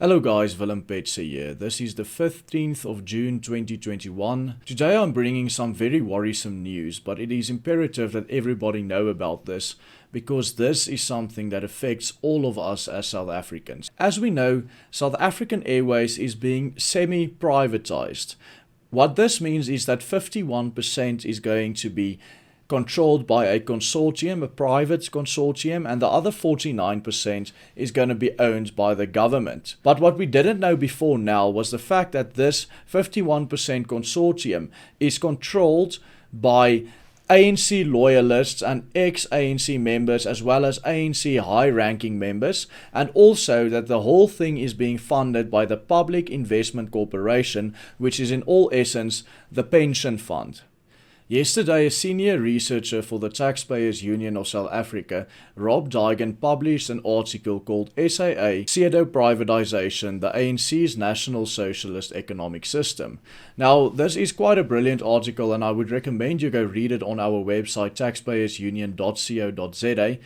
Hello guys, Willem Petzer here. This is the 15th of June 2021. Today I'm bringing some very worrisome news, but it is imperative that everybody know about this because this is something that affects all of us as South Africans. As we know, South African Airways is being semi-privatized. What this means is that 51% is going to be controlled by a consortium, a private consortium, and the other 49% is going to be owned by the government. But what we didn't know before now was the fact that this 51% consortium is controlled by ANC loyalists and ex-ANC members as well as ANC high-ranking members, and also that the whole thing is being funded by the Public Investment Corporation, which is in all essence the pension fund. Yesterday, a senior researcher for the Taxpayers Union of South Africa, Rob Dygan, published an article called SAA, Pseudo-Privatization, the ANC's National Socialist Economic System. Now, this is quite a brilliant article and I would recommend you go read it on our website taxpayersunion.co.za.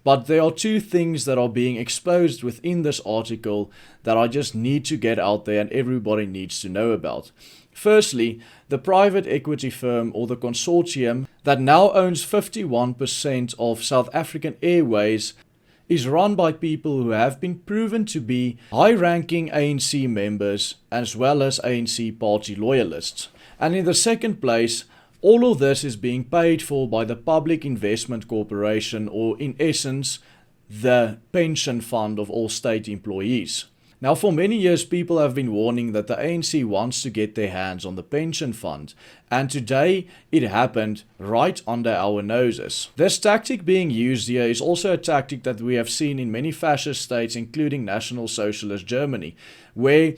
But there are two things that are being exposed within this article that I just need to get out there and everybody needs to know about. Firstly, the private equity firm or the consortium that now owns 51% of South African Airways is run by people who have been proven to be high-ranking ANC members as well as ANC party loyalists. And in the second place, all of this is being paid for by the Public Investment Corporation, or in essence, the pension fund of all state employees. Now, for many years, people have been warning that the ANC wants to get their hands on the pension fund, and today it happened right under our noses. This tactic being used here is also a tactic that we have seen in many fascist states, including National Socialist Germany, where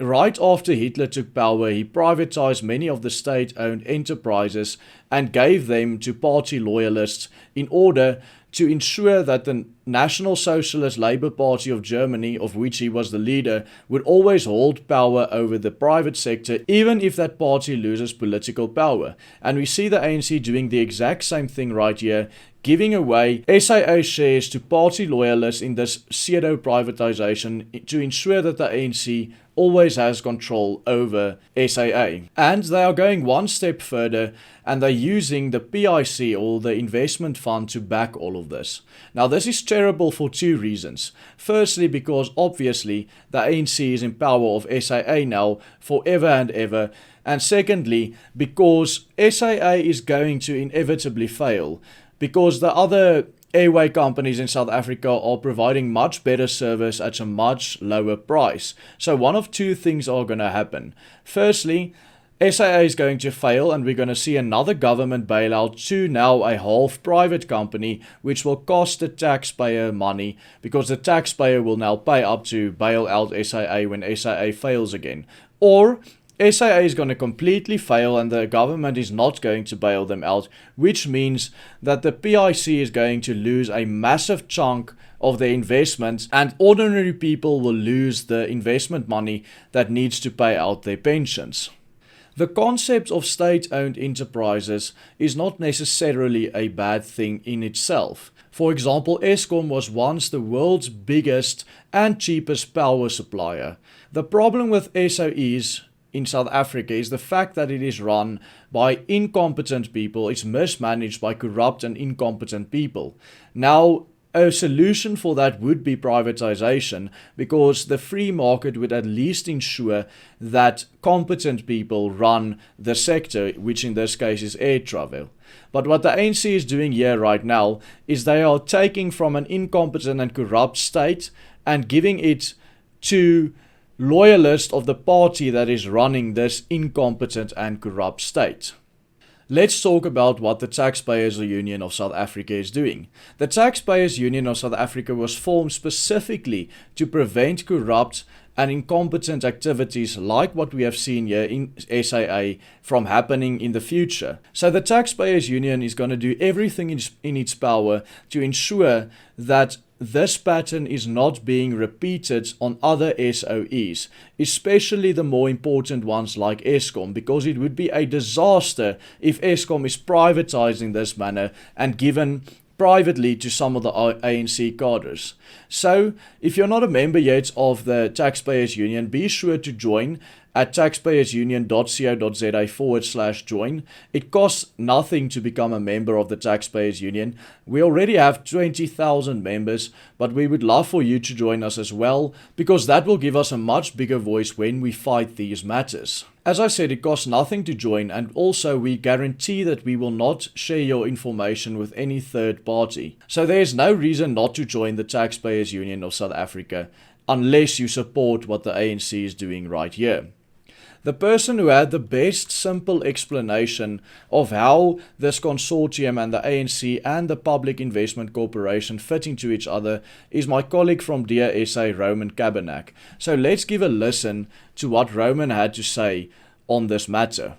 right after Hitler took power, he privatized many of the state-owned enterprises and gave them to party loyalists in order to ensure that the National Socialist Labour Party of Germany, of which he was the leader, would always hold power over the private sector, even if that party loses political power. And we see the ANC doing the exact same thing right here, giving away SAA shares to party loyalists in this pseudo-privatization to ensure that the ANC always has control over SAA. And they are going one step further and they're using the PIC, or the investment fund, to back all of this. Now, this is terrible for two reasons. Firstly, because obviously the ANC is in power of SAA now forever and ever. And secondly, because SAA is going to inevitably fail, because the other airway companies in South Africa are providing much better service at a much lower price. So one of two things are going to happen. Firstly, SAA is going to fail and we're going to see another government bailout to now a half private company, which will cost the taxpayer money because the taxpayer will now pay up to bail out SAA when SAA fails again. Or SAA is going to completely fail and the government is not going to bail them out, which means that the PIC is going to lose a massive chunk of their investments and ordinary people will lose the investment money that needs to pay out their pensions. The concept of state-owned enterprises is not necessarily a bad thing in itself. For example, Eskom was once the world's biggest and cheapest power supplier. The problem with SOEs in South Africa is the fact that it is run by incompetent people, it's mismanaged by corrupt and incompetent people. Now, a solution for that would be privatization, because the free market would at least ensure that competent people run the sector, which in this case is air travel. But what the ANC is doing here right now is they are taking from an incompetent and corrupt state and giving it to loyalists of the party that is running this incompetent and corrupt state. Let's talk about what the Taxpayers Union of South Africa is doing. The Taxpayers Union of South Africa was formed specifically to prevent corrupt and incompetent activities like what we have seen here in SAA from happening in the future. So the Taxpayers Union is going to do everything in its power to ensure that this pattern is not being repeated on other SOEs, especially the more important ones like Eskom, because it would be a disaster if Eskom is privatized in this manner and given privately to some of the ANC cadres. So, if you're not a member yet of the Taxpayers Union, be sure to join at taxpayersunion.co.za/join. It costs nothing to become a member of the Taxpayers Union. We already have 20,000 members, but we would love for you to join us as well, because that will give us a much bigger voice when we fight these matters. As I said, it costs nothing to join, and also we guarantee that we will not share your information with any third party. So there is no reason not to join the Taxpayers Union of South Africa unless you support what the ANC is doing right here. The person who had the best simple explanation of how this consortium and the ANC and the Public Investment Corporation fit into each other is my colleague from Dear SA, Roman Kabanak. So let's give a listen to what Roman had to say on this matter.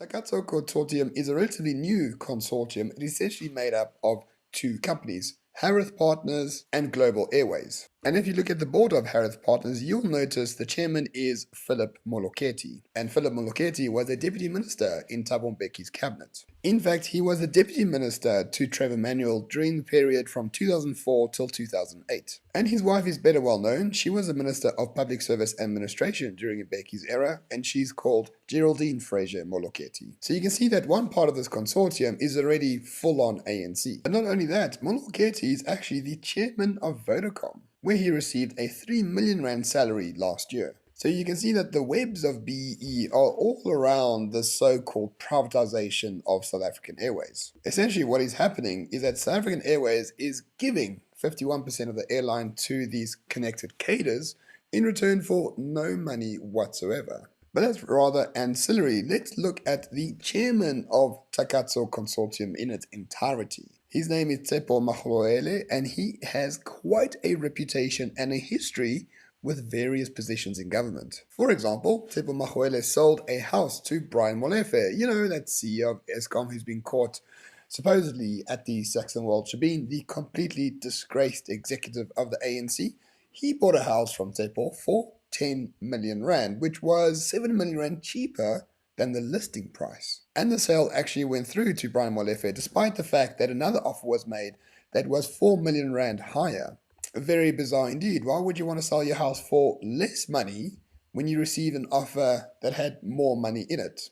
Takatso Consortium is a relatively new consortium. It is essentially made up of two companies, Harith Partners and Global Airways. And if you look at the board of Harith Partners, you'll notice the chairman is Philip Moloketi. And Philip Moloketi was a deputy minister in Thabo Mbeki's cabinet. In fact, he was the deputy minister to Trevor Manuel during the period from 2004 till 2008. And his wife is better well known. She was a Minister of Public Service Administration during Mbeki's era, and she's called Geraldine Fraser Moloketi. So you can see that one part of this consortium is already full-on ANC. But not only that, Moloketi is actually the chairman of Vodacom, where he received a 3 million rand salary last year. So you can see that the webs of BE are all around the so-called privatization of South African Airways. Essentially what is happening is that South African Airways is giving 51% of the airline to these connected cadres in return for no money whatsoever. But that's rather ancillary. Let's look at the chairman of Takatso Consortium in its entirety. His name is Tsepo Magoloele, and he has quite a reputation and a history with various positions in government. For example, Tsepo Magoloele sold a house to Brian Molefe, you know, that CEO of Eskom who's been caught supposedly at the Saxon World Shebeen, the completely disgraced executive of the ANC. He bought a house from Tsepo for 10 million rand, which was 7 million rand cheaper than the listing price. And the sale actually went through to Brian Molefe, despite the fact that another offer was made that was 4 million rand higher. Very bizarre indeed. Why would you want to sell your house for less money when you receive an offer that had more money in it?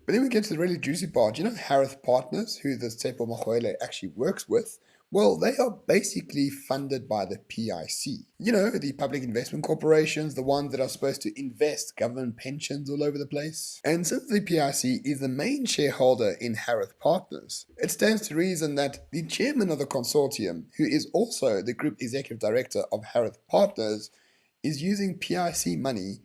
But then we get to the really juicy part. You know Harith Partners, who this Tsepo Magoloele actually works with? Well, they are basically funded by the PIC. You know, the public investment corporations, the ones that are supposed to invest government pensions all over the place. And since the PIC is the main shareholder in Harith Partners, it stands to reason that the chairman of the consortium, who is also the group executive director of Harith Partners, is using PIC money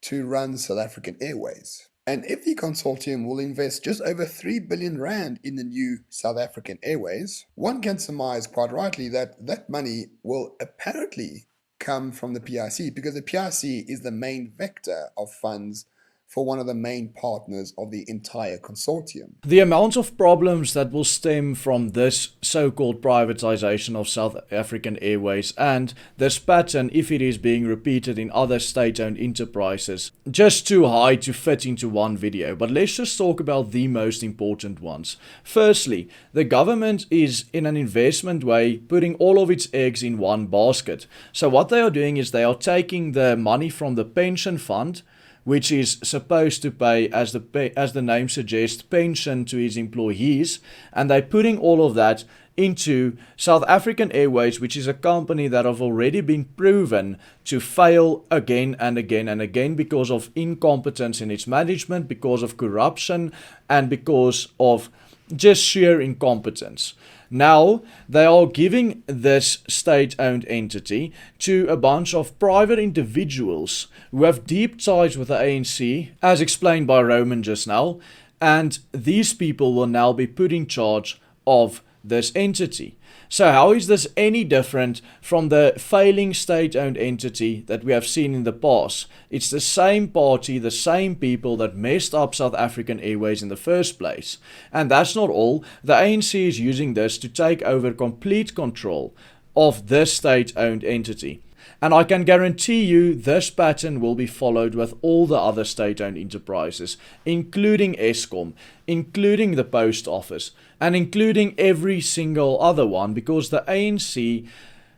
to run South African Airways. And if the consortium will invest just over 3 billion rand in the new South African Airways, one can surmise quite rightly that that money will apparently come from the PIC, because the PIC is the main vector of funds for one of the main partners of the entire consortium. The amount of problems that will stem from this so-called privatization of South African Airways and this pattern, if it is being repeated in other state-owned enterprises, just too high to fit into one video. But let's just talk about the most important ones. Firstly, the government is in an investment way putting all of its eggs in one basket. So what they are doing is they are taking the money from the pension fund, which is supposed to pay, as the name suggests, pension to his employees, and they're putting all of that into South African Airways, which is a company that have already been proven to fail again and again and again because of incompetence in its management, because of corruption, and because of just sheer incompetence. Now, they are giving this state-owned entity to a bunch of private individuals who have deep ties with the ANC, as explained by Roman just now, and these people will now be put in charge of this entity. So how is this any different from the failing state-owned entity that we have seen in the past? It's the same party, the same people that messed up South African Airways in the first place. And that's not all. The ANC is using this to take over complete control of this state-owned entity. And I can guarantee you this pattern will be followed with all the other state-owned enterprises, including Eskom, including the post office, and including every single other one, because the ANC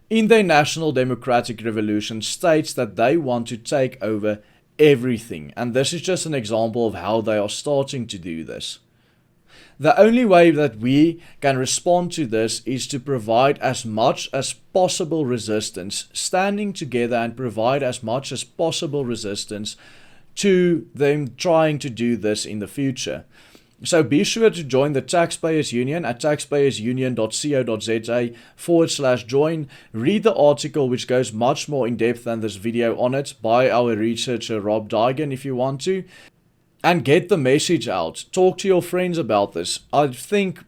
in their National Democratic Revolution states that they want to take over everything. And this is just an example of how they are starting to do this. The only way that we can respond to this is to provide as much as possible resistance, standing together and provide as much as possible resistance to them trying to do this in the future. So be sure to join the Taxpayers Union at taxpayersunion.co.za/join. Read the article, which goes much more in depth than this video on it, by our researcher Rob Dygan if you want to. And get the message out. Talk to your friends about this. I think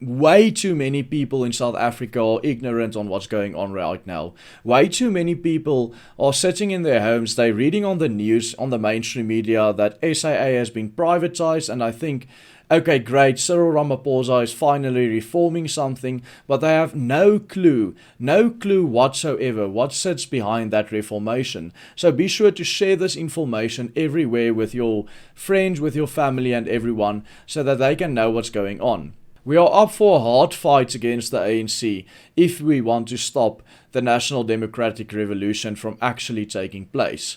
way too many people in South Africa are ignorant on what's going on right now. Way too many people are sitting in their homes, they're reading on the news, on the mainstream media, that SAA has been privatized, and I think, okay, great, Cyril Ramaphosa is finally reforming something, but they have no clue whatsoever what sits behind that reformation. So be sure to share this information everywhere with your friends, with your family and everyone, so that they can know what's going on. We are up for a hard fight against the ANC if we want to stop the National Democratic Revolution from actually taking place.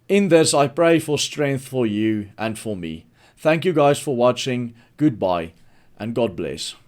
In this, I pray for strength for you and for me. Thank you guys for watching. Goodbye and God bless.